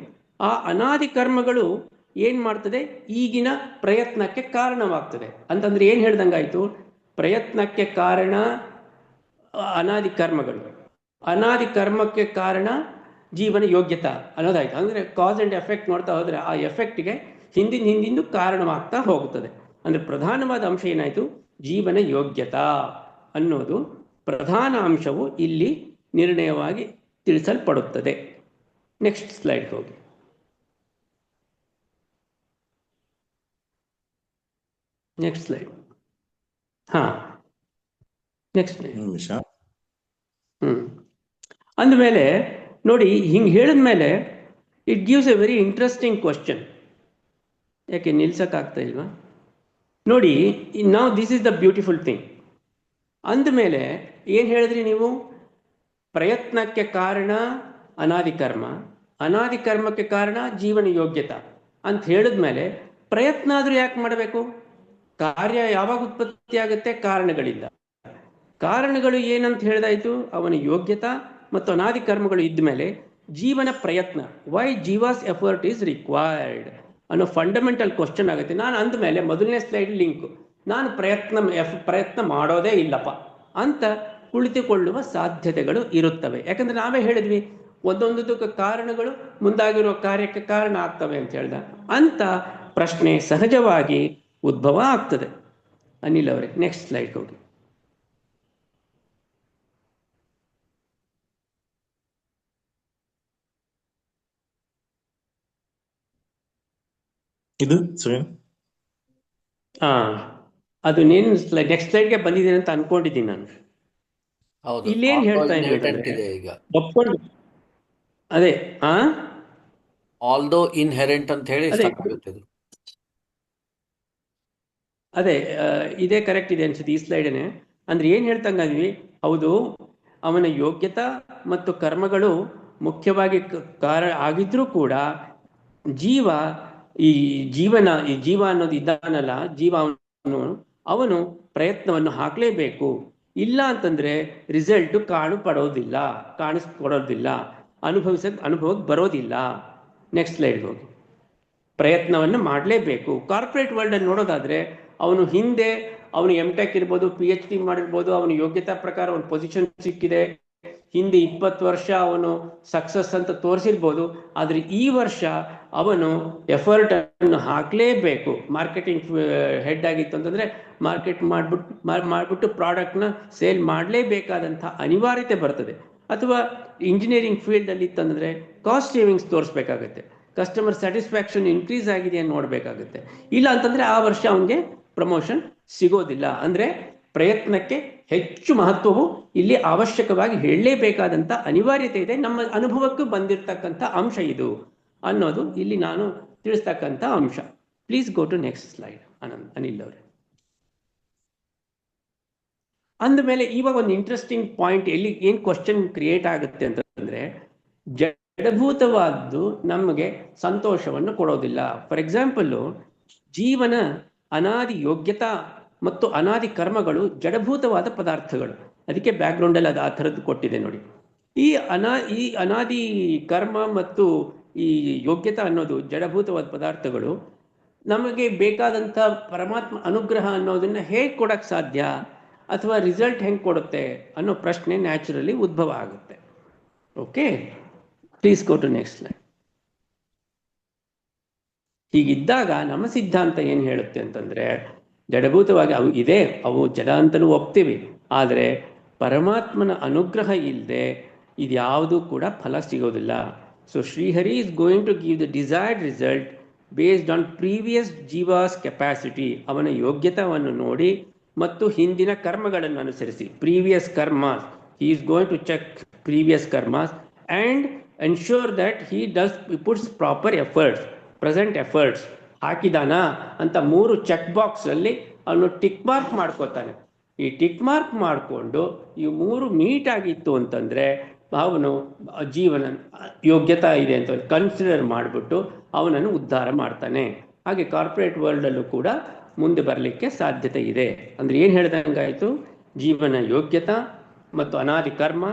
ಆ ಅನಾದಿ ಕರ್ಮಗಳು ಏನ್ ಮಾಡ್ತದೆ? ಈಗಿನ ಪ್ರಯತ್ನಕ್ಕೆ ಕಾರಣವಾಗ್ತದೆ. ಅಂತಂದ್ರೆ ಏನ್ ಹೇಳ್ದಂಗಾಯ್ತು? ಪ್ರಯತ್ನಕ್ಕೆ ಕಾರಣ ಅನಾದಿ ಕರ್ಮಗಳು, ಅನಾದಿ ಕರ್ಮಕ್ಕೆ ಕಾರಣ ಜೀವನ ಯೋಗ್ಯತಾ ಅನ್ನೋದಾಯ್ತು. ಅಂದ್ರೆ ಕಾಸ್ ಅಂಡ್ ಎಫೆಕ್ಟ್ ನೋಡ್ತಾ ಹೋದ್ರೆ ಆ ಎಫೆಕ್ಟ್ಗೆ ಹಿಂದಿಂದು ಕಾರಣವಾಗ್ತಾ ಹೋಗುತ್ತದೆ. ಅಂದ್ರೆ ಪ್ರಧಾನವಾದ ಅಂಶ ಏನಾಯ್ತು? ಜೀವನ ಯೋಗ್ಯತಾ ಅನ್ನೋದು ಪ್ರಧಾನ ಅಂಶವು ಇಲ್ಲಿ ನಿರ್ಣಯವಾಗಿ ತಿಳಿಸಲ್ಪಡುತ್ತದೆ. ನೆಕ್ಸ್ಟ್ ಸ್ಲೈಡ್ ಹೋಗಿ. Next slide. ನೆಕ್ಸ್ಟ್ ನಿಮಿಷ. ಅಂದಮೇಲೆ ನೋಡಿ, ಹಿಂಗೆ ಹೇಳಿದ್ಮೇಲೆ it gives A very interesting question. ಯಾಕೆ ನಿಲ್ಸಕ್ಕಾಗ್ತಾ ಇಲ್ವಾ? ನೋಡಿ, ನಾವು this is the beautiful thing. ಅಂದಮೇಲೆ ಏನು ಹೇಳಿದ್ರಿ ನೀವು? ಪ್ರಯತ್ನಕ್ಕೆ ಕಾರಣ ಅನಾದಿ ಕರ್ಮ, ಅನಾದಿ ಕರ್ಮಕ್ಕೆ ಕಾರಣ ಜೀವನ ಯೋಗ್ಯತಾ ಅಂತ ಹೇಳಿದ್ಮೇಲೆ ಪ್ರಯತ್ನ ಆದರೂ ಯಾಕೆ ಮಾಡಬೇಕು? ಕಾರ್ಯ ಯಾವಾಗ ಉತ್ಪತ್ತಿ ಆಗುತ್ತೆ? ಕಾರಣಗಳಿಂದ. ಕಾರಣಗಳು ಏನಂತ ಹೇಳ್ದಾಯ್ತು? ಅವನ ಯೋಗ್ಯತಾ ಮತ್ತು ಅನಾದಿ ಕರ್ಮಗಳು ಇದ್ದ ಮೇಲೆ ಜೀವನ ಪ್ರಯತ್ನ, ವೈ ಜೀವಾಸ್ ಎಫರ್ಟ್ ಈಸ್ ರಿಕ್ವೈರ್ಡ್ ಅನ್ನೋ ಫಂಡಮೆಂಟಲ್ ಕ್ವಶನ್ ಆಗುತ್ತೆ. ನಾನು ಅಂದಮೇಲೆ ಮೊದಲನೇ ಸ್ಲೈಡ್ ಲಿಂಕು, ನಾನು ಪ್ರಯತ್ನ ಮಾಡೋದೇ ಇಲ್ಲಪ್ಪ ಅಂತ ಕುಳಿತುಕೊಳ್ಳುವ ಸಾಧ್ಯತೆಗಳು ಇರುತ್ತವೆ. ಯಾಕಂದ್ರೆ ನಾವೇ ಹೇಳಿದ್ವಿ, ಒಂದೊಂದಕ್ಕೆ ಕಾರಣಗಳು ಮುಂದಾಗಿರೋ ಕಾರ್ಯಕ್ಕೆ ಕಾರಣ ಆಗ್ತವೆ ಅಂತ ಹೇಳ್ದ ಅಂತ ಪ್ರಶ್ನೆ ಸಹಜವಾಗಿ ಉದ್ಭವ ಆಗ್ತದೆ. ಅನಿಲ್ ಅವರೇ, ನೆಕ್ಸ್ಟ್ ಸ್ಲೈಡ್ ಹೋಗಿ. ಇದು ಸರಿ. ಅದು ನೀನು ನೆಕ್ಸ್ಟ್ ಸ್ಲೈಡ್ಗೆ ಬಂದಿದ್ದೀನಿ ಅಂತ ಅನ್ಕೊಂಡಿದ್ದೀನಿ ನಾನು. ಹೌದು, ಇಲ್ಲೇನ್ ಹೇಳ್ತಾ ಇದ್ದೀನಿ ಇನ್ಹೆರಿಟೆಂಟ್ ಅಂತಂದ್ರೆ ಇದೆ ಈಗ. ಒಪ್ಕೊಂಡು ಅದೇ ಆ ಆಲ್ದೋ ಇನ್ಹೆರೆಂಟ್ ಅಂತ ಹೇಳಿ ಅದೇ ಸ್ಟಾರ್ಟ್ ಆಗುತ್ತೆ ಇದು. ಅದೇ ಇದೇ ಕರೆಕ್ಟ್ ಇದೆ ಅನ್ಸುತ್ತೆ ಈ ಸ್ಲೈಡೇನೆ. ಅಂದ್ರೆ ಏನ್ ಹೇಳ್ತಂಗಿದ್ವಿ, ಹೌದು ಅವನ ಯೋಗ್ಯತಾ ಮತ್ತು ಕರ್ಮಗಳು ಮುಖ್ಯವಾಗಿ ಕಾರಣ ಆಗಿದ್ರೂ ಕೂಡ ಜೀವ ಈ ಜೀವ ಅನ್ನೋದು ಇದ್ದಾನಲ್ಲ, ಜೀವ ಅವನು ಪ್ರಯತ್ನವನ್ನು ಹಾಕ್ಲೇಬೇಕು. ಇಲ್ಲ ಅಂತಂದ್ರೆ ರಿಸಲ್ಟ್ ಕಾಣಿಸ್ಕೊಡೋದಿಲ್ಲ, ಅನುಭವಕ್ಕೆ ಬರೋದಿಲ್ಲ. ನೆಕ್ಸ್ಟ್ ಸ್ಲೈಡ್ ಹೋಗಿ. ಪ್ರಯತ್ನವನ್ನು ಮಾಡಲೇಬೇಕು. ಕಾರ್ಪೊರೇಟ್ ವರ್ಲ್ಡ್ ಅಲ್ಲಿ ನೋಡೋದಾದ್ರೆ ಅವನು ಹಿಂದೆ ಅವನು MTech ಇರ್ಬೋದು, PhD ಮಾಡಿರ್ಬೋದು, ಅವನ ಯೋಗ್ಯತಾ ಪ್ರಕಾರ ಒಂದು ಪೊಸಿಷನ್ ಸಿಕ್ಕಿದೆ, ಹಿಂದೆ 20 ವರ್ಷ ಅವನು ಸಕ್ಸಸ್ ಅಂತ ತೋರಿಸಿರ್ಬೋದು. ಆದ್ರೆ ಈ ವರ್ಷ ಅವನು ಎಫರ್ಟ್ ಅನ್ನು ಹಾಕ್ಲೇಬೇಕು. ಮಾರ್ಕೆಟಿಂಗ್ ಹೆಡ್ ಆಗಿತ್ತು ಅಂತಂದ್ರೆ ಮಾರ್ಕೆಟ್ ಮಾಡ್ಬಿಟ್ಟು ಪ್ರಾಡಕ್ಟ್ ನ ಸೇಲ್ ಮಾಡಲೇಬೇಕಾದಂಥ ಅನಿವಾರ್ಯತೆ ಬರ್ತದೆ. ಅಥವಾ ಇಂಜಿನಿಯರಿಂಗ್ ಫೀಲ್ಡ್ ಅಲ್ಲಿ ಇತ್ತಂದ್ರೆ ಕಾಸ್ಟ್ ಸೇವಿಂಗ್ಸ್ ತೋರಿಸ್ಬೇಕಾಗತ್ತೆ, ಕಸ್ಟಮರ್ ಸ್ಯಾಟಿಸ್ಫ್ಯಾಕ್ಷನ್ ಇನ್ಕ್ರೀಸ್ ಆಗಿದೆ ಅಂತ ನೋಡ್ಬೇಕಾಗುತ್ತೆ. ಇಲ್ಲ ಅಂತಂದ್ರೆ ಆ ವರ್ಷ ಅವನಿಗೆ ಪ್ರಮೋಷನ್ ಸಿಗೋದಿಲ್ಲ. ಅಂದ್ರೆ ಪ್ರಯತ್ನಕ್ಕೆ ಹೆಚ್ಚು ಮಹತ್ವವು ಇಲ್ಲಿ ಅವಶ್ಯಕವಾಗಿ ಹೇಳಲೇಬೇಕಾದಂತ ಅನಿವಾರ್ಯತೆ ಇದೆ. ನಮ್ಮ ಅನುಭವಕ್ಕೂ ಬಂದಿರತಕ್ಕಂಥ ಅಂಶ ಇದು ಅನ್ನೋದು ಇಲ್ಲಿ ನಾನು ತಿಳಿಸ್ತಕ್ಕಂಥ ಅಂಶ. Please go to next slide Anil ಅವರೇ. ಅಂದಮೇಲೆ ಇವಾಗ ಒಂದು ಇಂಟ್ರೆಸ್ಟಿಂಗ್ ಪಾಯಿಂಟ್ ಎಲ್ಲಿ ಏನ್ ಕ್ವಶನ್ ಕ್ರಿಯೇಟ್ ಆಗುತ್ತೆ ಅಂತಂದ್ರೆ, ಜಡಭೂತವಾದ್ದು ನಮಗೆ ಸಂತೋಷವನ್ನು ಕೊಡೋದಿಲ್ಲ. ಫಾರ್ ಎಕ್ಸಾಂಪಲ್, ಜೀವನ ಅನಾದಿ ಯೋಗ್ಯತಾ ಮತ್ತು ಅನಾದಿ ಕರ್ಮಗಳು ಜಡಭೂತವಾದ ಪದಾರ್ಥಗಳು. ಅದಕ್ಕೆ ಬ್ಯಾಕ್ ಗ್ರೌಂಡ್ ಅಲ್ಲಿ ಅದು ಆ ಥರದ್ದು ಕೊಟ್ಟಿದೆ ನೋಡಿ. ಈ ಅನಾದಿ ಕರ್ಮ ಮತ್ತು ಈ ಯೋಗ್ಯತಾ ಅನ್ನೋದು ಜಡಭೂತವಾದ ಪದಾರ್ಥಗಳು ನಮಗೆ ಬೇಕಾದಂಥ ಪರಮಾತ್ಮ ಅನುಗ್ರಹ ಅನ್ನೋದನ್ನ ಹೇಗೆ ಕೊಡಕ್ ಸಾಧ್ಯ, ಅಥವಾ ರಿಸಲ್ಟ್ ಹೆಂಗೆ ಕೊಡುತ್ತೆ ಅನ್ನೋ ಪ್ರಶ್ನೆ ನ್ಯಾಚುರಲಿ ಉದ್ಭವ ಆಗುತ್ತೆ. Okay, please go to next slide. ಹೀಗಿದ್ದಾಗ ನಮ್ಮ ಸಿದ್ಧಾಂತ ಏನು ಹೇಳುತ್ತೆ ಅಂತಂದ್ರೆ, ಜಡಭೂತವಾಗಿ ಅವು ಇದೆ, ಅವು ಜಡ ಅಂತಲೂ ಒಪ್ತೀವಿ, ಆದರೆ ಪರಮಾತ್ಮನ ಅನುಗ್ರಹ ಇಲ್ಲದೆ ಇದ್ಯಾವುದೂ ಕೂಡ ಫಲ ಸಿಗೋದಿಲ್ಲ. So Shrihari is going to give the desired result based on previous jiva's capacity. ಅವನ ಯೋಗ್ಯತವನ್ನು ನೋಡಿ ಮತ್ತು ಹಿಂದಿನ ಕರ್ಮಗಳನ್ನು ಅನುಸರಿಸಿ, previous karmas, he is going to check previous karmas and ensure that he puts proper efforts, present efforts. ಹಾಕಿದಾನಾ ಅಂತ 3 ಚೆಕ್ ಬಾಕ್ಸ್ ಅಲ್ಲಿ ಅವನು ಟಿಕ್ ಮಾರ್ಕ್ ಮಾಡ್ಕೋತಾನೆ. ಈ ಟಿಕ್ ಮಾರ್ಕ್ ಮಾಡಿಕೊಂಡು ಈ 3 ಮೀಟ್ ಆಗಿತ್ತು ಅಂತಂದ್ರೆ ಅವನು ಜೀವನ ಯೋಗ್ಯತಾ ಇದೆ ಅಂತ ಕನ್ಸಿಡರ್ ಮಾಡಿಬಿಟ್ಟು ಅವನನ್ನು ಉದ್ಧಾರ ಮಾಡ್ತಾನೆ. ಹಾಗೆ ಕಾರ್ಪೊರೇಟ್ ವರ್ಲ್ಡ್ ಅಲ್ಲೂ ಕೂಡ ಮುಂದೆ ಬರಲಿಕ್ಕೆ ಸಾಧ್ಯತೆ ಇದೆ. ಅಂದ್ರೆ ಏನ್ ಹೇಳ್ದಂಗಾಯ್ತು, ಜೀವನ ಯೋಗ್ಯತಾ ಮತ್ತು ಅನಾದಿ ಕರ್ಮ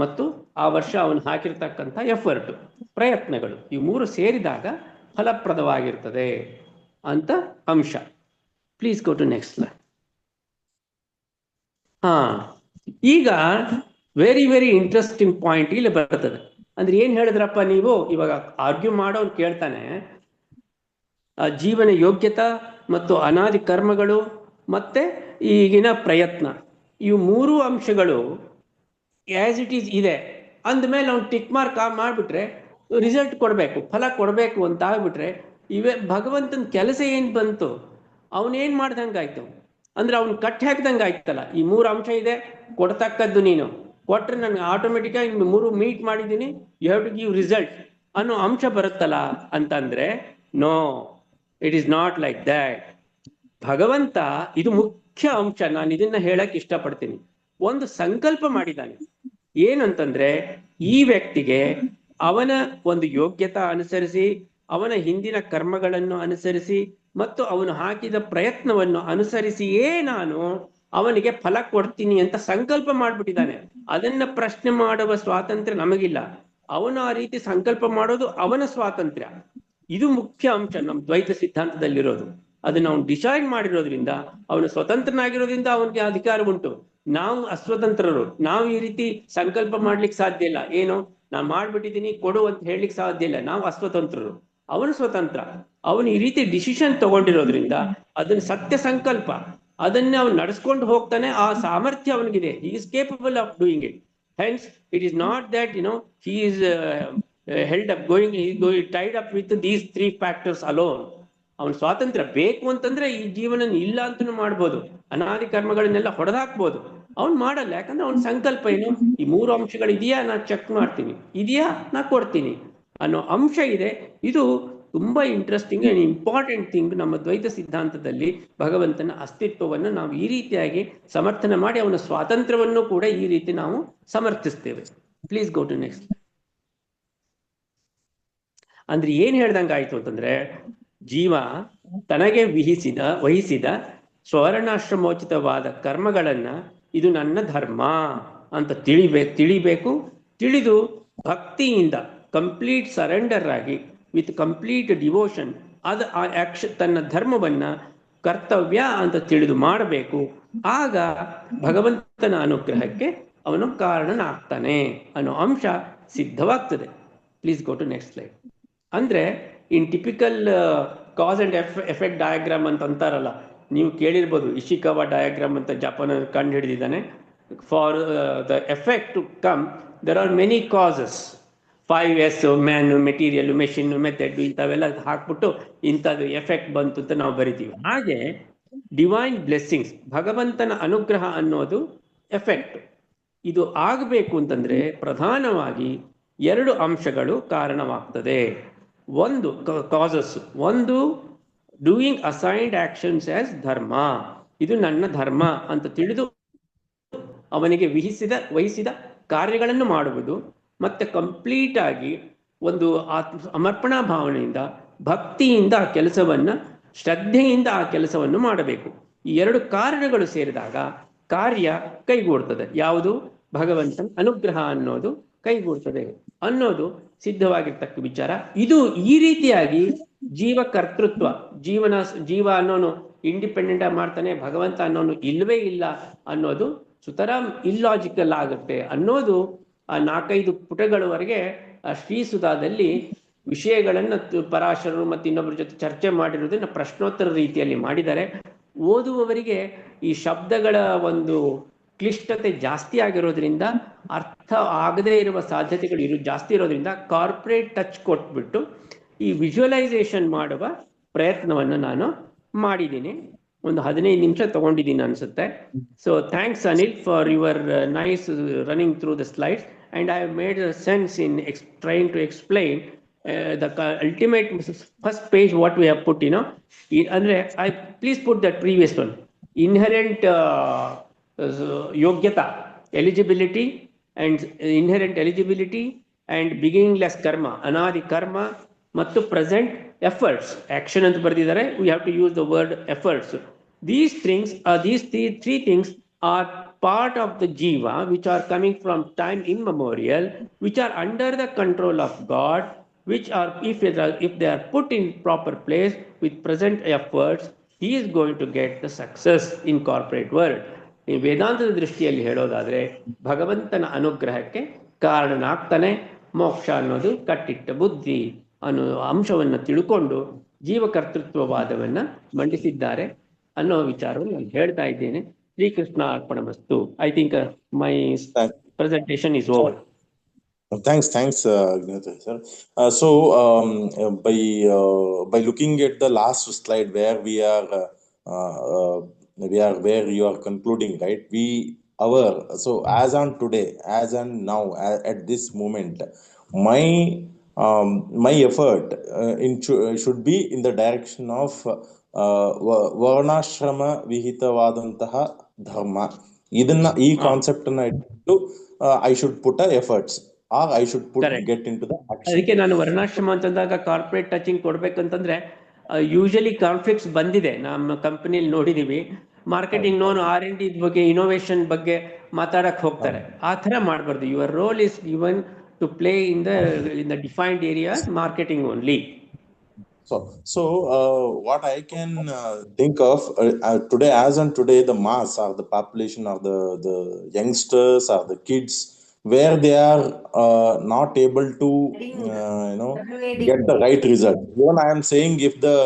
ಮತ್ತು ಆ ವರ್ಷ ಅವನು ಹಾಕಿರ್ತಕ್ಕಂಥ ಎಫರ್ಟ್, ಪ್ರಯತ್ನಗಳು, ಈ 3 ಸೇರಿದಾಗ ಫಲಪ್ರದವಾಗಿರ್ತದೆ ಅಂತ ಅಂಶ. Please go to next slide. ಈಗ ವೆರಿ ವೆರಿ ಇಂಟ್ರೆಸ್ಟಿಂಗ್ ಪಾಯಿಂಟ್ ಇಲ್ಲಿ ಬರ್ತದೆ. ಅಂದ್ರೆ ಏನ್ ಹೇಳಿದ್ರಪ್ಪ ನೀವು, ಇವಾಗ ಆರ್ಗ್ಯೂ ಮಾಡೋನು ಕೇಳ್ತಾನೆ, ಜೀವನ ಯೋಗ್ಯತಾ ಮತ್ತು ಅನಾದಿ ಕರ್ಮಗಳು ಮತ್ತೆ ಈಗಿನ ಪ್ರಯತ್ನ, ಇವು 3 ಅಂಶಗಳು ಆಸ್ ಇಟ್ ಈಸ್ ಇದೆ ಅಂದಮೇಲೆ ಅವ್ನು ಟಿಕ್ ಮಾರ್ಕ್ ಮಾಡಿಬಿಟ್ರೆ ರಿಸಲ್ಟ್ ಕೊಡಬೇಕು, ಫಲ ಕೊಡಬೇಕು ಅಂತ ಆಗ್ಬಿಟ್ರೆ ಭಗವಂತನ ಕೆಲಸ ಏನು ಬಂತು, ಅವನೇನು ಮಾಡ್ದಂಗಾಯ್ತು ಅಂದ್ರೆ ಅವ್ನು ಕಟ್ಟಿ ಹಾಕಿದಂಗೆ ಆಯ್ತಲ್ಲ. ಈ 3 ಅಂಶ ಇದೆ, ಕೊಡ್ತಕ್ಕದ್ದು ನೀನು ಕೊಟ್ರೆ ನನಗೆ ಆಟೋಮೆಟಿಕಾಗಿ 3 ಮೀಟ್ ಮಾಡಿದ್ದೀನಿ, you have to give result ಅನ್ನೋ ಅಂಶ ಬರುತ್ತಲ್ಲ ಅಂತಂದ್ರೆ, no, it is not like that. ಭಗವಂತ, ಇದು ಮುಖ್ಯ ಅಂಶ, ನಾನು ಇದನ್ನ ಹೇಳಕ್ ಇಷ್ಟಪಡ್ತೀನಿ. ಒಂದು ಸಂಕಲ್ಪ ಮಾಡಿದ್ದಾನೆ ಏನಂತಂದ್ರೆ, ಈ ವ್ಯಕ್ತಿಗೆ ಅವನ ಒಂದು ಯೋಗ್ಯತಾ ಅನುಸರಿಸಿ, ಅವನ ಹಿಂದಿನ ಕರ್ಮಗಳನ್ನು ಅನುಸರಿಸಿ ಮತ್ತು ಅವನು ಹಾಕಿದ ಪ್ರಯತ್ನವನ್ನು ಅನುಸರಿಸಿಯೇ ನಾನು ಅವನಿಗೆ ಫಲ ಕೊಡ್ತೀನಿ ಅಂತ ಸಂಕಲ್ಪ ಮಾಡ್ಬಿಟ್ಟಿದ್ದಾನೆ. ಅದನ್ನ ಪ್ರಶ್ನೆ ಮಾಡುವ ಸ್ವಾತಂತ್ರ್ಯ ನಮಗಿಲ್ಲ. ಅವನು ಆ ರೀತಿ ಸಂಕಲ್ಪ ಮಾಡೋದು ಅವನ ಸ್ವಾತಂತ್ರ್ಯ. ಇದು ಮುಖ್ಯ ಅಂಶ ನಮ್ಮ ದ್ವೈತ ಸಿದ್ಧಾಂತದಲ್ಲಿರೋದು. ಅದನ್ನ ಅವನು ಡಿಸೈಡ್ ಮಾಡಿರೋದ್ರಿಂದ, ಅವನು ಸ್ವತಂತ್ರನಾಗಿರೋದ್ರಿಂದ ಅವನಿಗೆ ಅಧಿಕಾರ ಉಂಟು. ನಾವು ಅಸ್ವತಂತ್ರರು, ನಾವು ಈ ರೀತಿ ಸಂಕಲ್ಪ ಮಾಡ್ಲಿಕ್ಕೆ ಸಾಧ್ಯ ಇಲ್ಲ. ಏನು, ನಾ ಮಾಡ್ಬಿಟ್ಟಿದ್ದೀನಿ ಕೊಡು ಅಂತ ಹೇಳಲಿಕ್ಕೆ ಸಾಧ್ಯ ಇಲ್ಲ. ನಾವು ಅಸ್ವತಂತ್ರರು, ಅವನು ಸ್ವತಂತ್ರ. ಅವನು ಈ ರೀತಿ ಡಿಸಿಷನ್ ತಗೊಂಡಿರೋದ್ರಿಂದ ಅದನ್ನ ಸತ್ಯ ಸಂಕಲ್ಪ, ಅದನ್ನ ಅವನು ನಡೆಸ್ಕೊಂಡು ಹೋಗ್ತಾನೆ. ಆ ಸಾಮರ್ಥ್ಯ ಅವನಿಗಿದೆ. He is capable of doing it. Hence it is not that he is held up going tied up with these 3 factors alone. ಅವನ ಸ್ವಾತಂತ್ರ್ಯ ಬೇಕು ಅಂತಂದ್ರೆ ಈ ಜೀವನ ಇಲ್ಲ ಅಂತನೂ ಮಾಡ್ಬೋದು, ಅನಾದಿ ಕರ್ಮಗಳನ್ನೆಲ್ಲ ಹೊಡೆದಾಕ್ಬೋದು. ಅವ್ನು ಮಾಡಲ್ಲ. ಯಾಕಂದ್ರೆ ಅವ್ನ ಸಂಕಲ್ಪ ಏನು, ಈ 3 ಅಂಶಗಳು ಇದೆಯಾ, ನಾ ಚೆಕ್ ಮಾಡ್ತೀನಿ, ಇದೆಯಾ ನಾ ಕೊಡ್ತೀನಿ ಅನ್ನೋ ಅಂಶ ಇದೆ. ಇದು ತುಂಬಾ ಇಂಟ್ರೆಸ್ಟಿಂಗ್ ಅಂಡ್ ಇಂಪಾರ್ಟೆಂಟ್ ಥಿಂಗ್. ನಮ್ಮ ದ್ವೈತ ಸಿದ್ಧಾಂತದಲ್ಲಿ ಭಗವಂತನ ಅಸ್ತಿತ್ವವನ್ನು ನಾವು ಈ ರೀತಿಯಾಗಿ ಸಮರ್ಥನೆ ಮಾಡಿ ಅವನ ಸ್ವಾತಂತ್ರ್ಯವನ್ನು ಕೂಡ ಈ ರೀತಿ ನಾವು ಸಮರ್ಥಿಸ್ತೇವೆ. Please go to next. ಅಂದ್ರೆ ಏನ್ ಹೇಳ್ದಂಗಾಯ್ತು ಅಂತಂದ್ರೆ, ಜೀವ ತನಗೆ ವಹಿಸಿದ ಸ್ವರ್ಣಾಶ್ರಮೋಚಿತವಾದ ಕರ್ಮಗಳನ್ನ ಇದು ನನ್ನ ಧರ್ಮ ಅಂತ ತಿಳಿಬೇಕು. ತಿಳಿದು ಭಕ್ತಿಯಿಂದ ಕಂಪ್ಲೀಟ್ ಸರೆಂಡರ್ ಆಗಿ ವಿತ್ ಕಂಪ್ಲೀಟ್ ಡಿವೋಷನ್ ಅದು ತನ್ನ ಧರ್ಮವನ್ನ ಕರ್ತವ್ಯ ಅಂತ ತಿಳಿದು ಮಾಡಬೇಕು. ಆಗ ಭಗವಂತನ ಅನುಗ್ರಹಕ್ಕೆ ಅವನು ಕಾರಣನಾಗ್ತಾನೆ ಅನ್ನೋ ಅಂಶ ಸಿದ್ಧವಾಗ್ತದೆ. Please go to next slide. ಅಂದ್ರೆ in typical cause and effect diagram ಅಂತ ಅಂತಾರಲ್ಲ, ನೀವು ಕೇಳಿರ್ಬೋದು, ಇಶಿಕಾವಾ ಡಯಾಗ್ರಾಮ್ ಅಂತ ಜಪಾನ್ ಕಂಡು ಹಿಡಿದಿದ್ದಾನೆ. For the effect to come there are many causes, 5S, man, material, machine, method, ಇಂಥವೆಲ್ಲ ಹಾಕ್ಬಿಟ್ಟು ಇಂಥದ್ದು ಎಫೆಕ್ಟ್ ಬಂತು ಅಂತ ನಾವು ಬರಿತೀವಿ. ಹಾಗೆ ಡಿವೈನ್ ಬ್ಲೆಸ್ಸಿಂಗ್ಸ್, ಭಗವಂತನ ಅನುಗ್ರಹ ಅನ್ನೋದು ಎಫೆಕ್ಟ್. ಇದು ಆಗಬೇಕು ಅಂತಂದ್ರೆ ಪ್ರಧಾನವಾಗಿ 2 ಅಂಶಗಳು ಕಾರಣವಾಗ್ತದೆ. ಒಂದು ಕಾಸಸ್, ಒಂದು ಡೂಯಿಂಗ್ ಅಸೈನ್ಡ್ ಆಕ್ಷನ್ಸ್ ಆಸ್ ಧರ್ಮ, ಇದು ನನ್ನ ಧರ್ಮ ಅಂತ ತಿಳಿದು ಅವನಿಗೆ ವಹಿಸಿದ ಕಾರ್ಯಗಳನ್ನು ಮಾಡುವುದು, ಮತ್ತೆ ಕಂಪ್ಲೀಟ್ ಆಗಿ ಒಂದು ಸಮರ್ಪಣಾ ಭಾವನೆಯಿಂದ ಭಕ್ತಿಯಿಂದ ಆ ಕೆಲಸವನ್ನ, ಶ್ರದ್ಧೆಯಿಂದ ಆ ಕೆಲಸವನ್ನು ಮಾಡಬೇಕು. ಈ 2 ಕಾರಣಗಳು ಸೇರಿದಾಗ ಕಾರ್ಯ ಕೈಗೂಡ್ತದೆ. ಯಾವುದು? ಭಗವಂತನ ಅನುಗ್ರಹ ಅನ್ನೋದು ಕೈಗೂಡ್ತದೆ ಅನ್ನೋದು ಸಿದ್ಧವಾಗಿರ್ತಕ್ಕ ವಿಚಾರ. ಇದು ಈ ರೀತಿಯಾಗಿ ಜೀವ ಕರ್ತೃತ್ವ, ಜೀವ ಅನ್ನೋನು ಇಂಡಿಪೆಂಡೆಂಟ್ ಆಗಿ ಮಾಡ್ತಾನೆ, ಭಗವಂತ ಅನ್ನೋನು ಇಲ್ಲವೇ ಇಲ್ಲ ಅನ್ನೋದು ಸುತರಾಂ ಇಲ್ಲಾಜಿಕಲ್ ಆಗುತ್ತೆ ಅನ್ನೋದು ಆ 4-5 ಪುಟಗಳವರೆಗೆ ಶ್ರೀಸುಧಾದಲ್ಲಿ ವಿಷಯಗಳನ್ನು ಪರಾಶರರು ಮತ್ತು ಇನ್ನೊಬ್ಬರ ಜೊತೆ ಚರ್ಚೆ ಮಾಡಿರೋದನ್ನ ಪ್ರಶ್ನೋತ್ತರ ರೀತಿಯಲ್ಲಿ ಮಾಡಿದ್ದಾರೆ. ಓದುವವರಿಗೆ ಈ ಶಬ್ದಗಳ ಒಂದು ಕ್ಲಿಷ್ಟತೆ ಜಾಸ್ತಿ ಆಗಿರೋದ್ರಿಂದ, ಅರ್ಥ ಆಗದೇ ಇರುವ ಸಾಧ್ಯತೆಗಳು ಜಾಸ್ತಿ ಇರೋದ್ರಿಂದ ಕಾರ್ಪೊರೇಟ್ ಟಚ್ ಕೊಟ್ಬಿಟ್ಟು ಈ ವಿಜುವಲೈಸೇಷನ್ ಮಾಡುವ ಪ್ರಯತ್ನವನ್ನು ನಾನು ಮಾಡಿದ್ದೀನಿ. ಒಂದು 15 ನಿಮಿಷ ತಗೊಂಡಿದ್ದೀನಿ ಅನ್ಸುತ್ತೆ. So thanks Anil for your nice running through the slides, and I have made a sense in trying to explain the ultimate first page what we have put, andre I please put that previous one, inherent yogyata, eligibility and inherent eligibility and beginningless karma, anadi karma mattu present efforts, action anta bardidaare. We have to use the word efforts. These three things are part of the jiva which are coming from time immemorial, which are under the control of God, which are, if they are put in proper place with present efforts, he is going to get the success in corporate world. ಈ ವೇದಾಂತದ ದೃಷ್ಟಿಯಲ್ಲಿ ಹೇಳೋದಾದ್ರೆ ಭಗವಂತನ ಅನುಗ್ರಹಕ್ಕೆ ಕಾರಣನಾಗ್ತಾನೆ. ಮೋಕ್ಷ ಅನ್ನೋದು ಕಟ್ಟಿಟ್ಟ ಬುದ್ಧಿ ಅನ್ನೋ ಅಂಶವನ್ನು ತಿಳ್ಕೊಂಡು ಜೀವಕರ್ತೃತ್ವವಾದವನ್ನ ಮಂಡಿಸಿದ್ದಾರೆ ಅನ್ನೋ ವಿಚಾರವನ್ನು ನಾನು ಹೇಳ್ತಾ ಇದ್ದೇನೆ. Shrikrishna ಅರ್ಪಣಮಸ್ತು. I think my presentation is over. Thanks, Agnetha sir. So by looking at the last slide where where you are concluding, right? So as on today, as on now, at this moment, my effort should be in the direction of ವರ್ಣಾಶ್ರಮ ವಿಹಿತವಾದಂತಹ ಧರ್ಮ. ಇದನ್ನ ಈ concept ಅನ್ನ ಇಟ್ಟು I should put efforts or I should put get into the action. ಅದಕ್ಕೆ ನಾನು ವರ್ಣಾಶ್ರಮ ಅಂತಂದಾಗ corporate touching ಕೊಡ್ಬೇಕಂತಂದ್ರೆ ಯೂಶಲಿ ಕಾನ್ಫ್ಲಿಕ್ಟ್ಸ್ ಬಂದಿದೆ, ನಮ್ಮ ಕಂಪನಿಯಲ್ಲಿ ನೋಡಿದೀವಿ. ಮಾರ್ಕೆಟಿಂಗ್ ನೋನು R&D ಬಗ್ಗೆ, ಇನೋವೇಷನ್ ಬಗ್ಗೆ ಮಾತಾಡಕ್ ಹೋಗ್ತಾರೆ. ಆ ತರ ಮಾಡಬಾರ್ದು. Your role is given to play in the defined areas, marketing only. So what I can think of today, as on today, the mass or the population or the youngsters or the kids, where they are not able to get the right result. Even I am saying, if the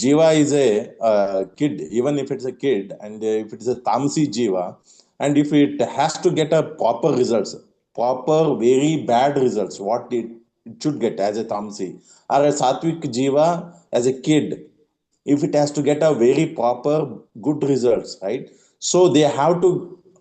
jiva is a kid, even if it's a kid, and if it's a tamsi jiva, and if it has to get a proper results, proper very bad results, what it should get as a tamsi, or a sattvic jiva as a kid, if it has to get a very proper good results, right? So they have to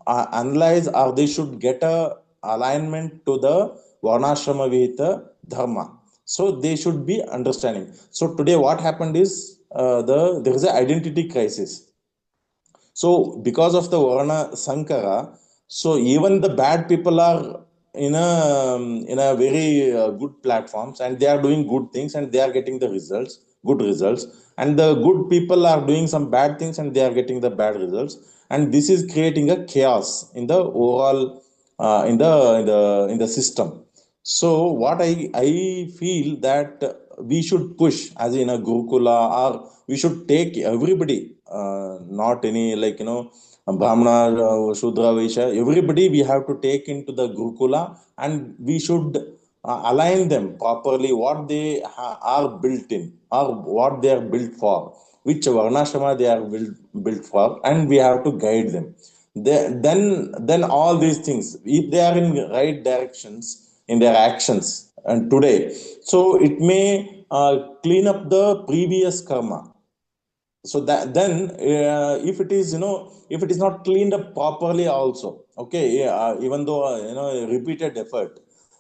analyze, or they should get a alignment to the Varnashrama Vihita Dharma. So they should be understanding. So today what happened is there is an identity crisis. So because of the Varna Sankara, so even the bad people are in a very good platforms, and they are doing good things, and they are getting the results, good results, and the good people are doing some bad things, and they are getting the bad results, and this is creating a chaos in the overall in the system. So what I feel that we should push as in a Gurukula, or we should take everybody, not any like Brahmana, Shudra, Vaishya, everybody we have to take into the Gurukula, and we should align them properly what they are built in, or what they are built for, which Varnashrama they are built for, and we have to guide them. Then all these things, if they are in right directions in their actions and today, so it may clean up the previous karma. So that then if it is if it is not cleaned up properly also, okay, yeah, even though repeated effort,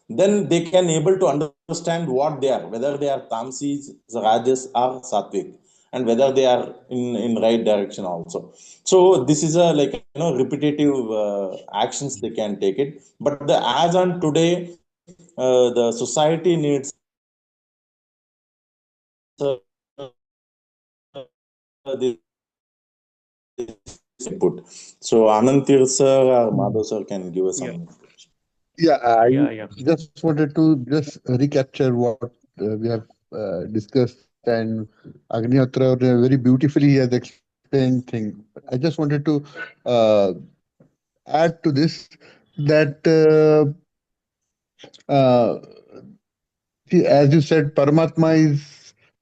then they can able to understand what they are, whether they are tamsis, rajas, or sattvic, and whether they are in right direction also. So this is a like repetitive actions they can take it. But the as on today, the society needs this input. So Anantir sir or Madhav sir can give us Yeah, some. Yeah, I yeah. just wanted to just recapture what we have discussed, and Agnihotra very beautifully he has explained things. I just wanted to uh, add to this that uh, see, as you said, Paramatma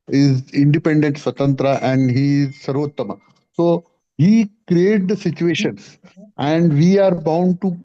is independent, Swatantra, and he is Sarvottama. So he created the situations, and we are bound to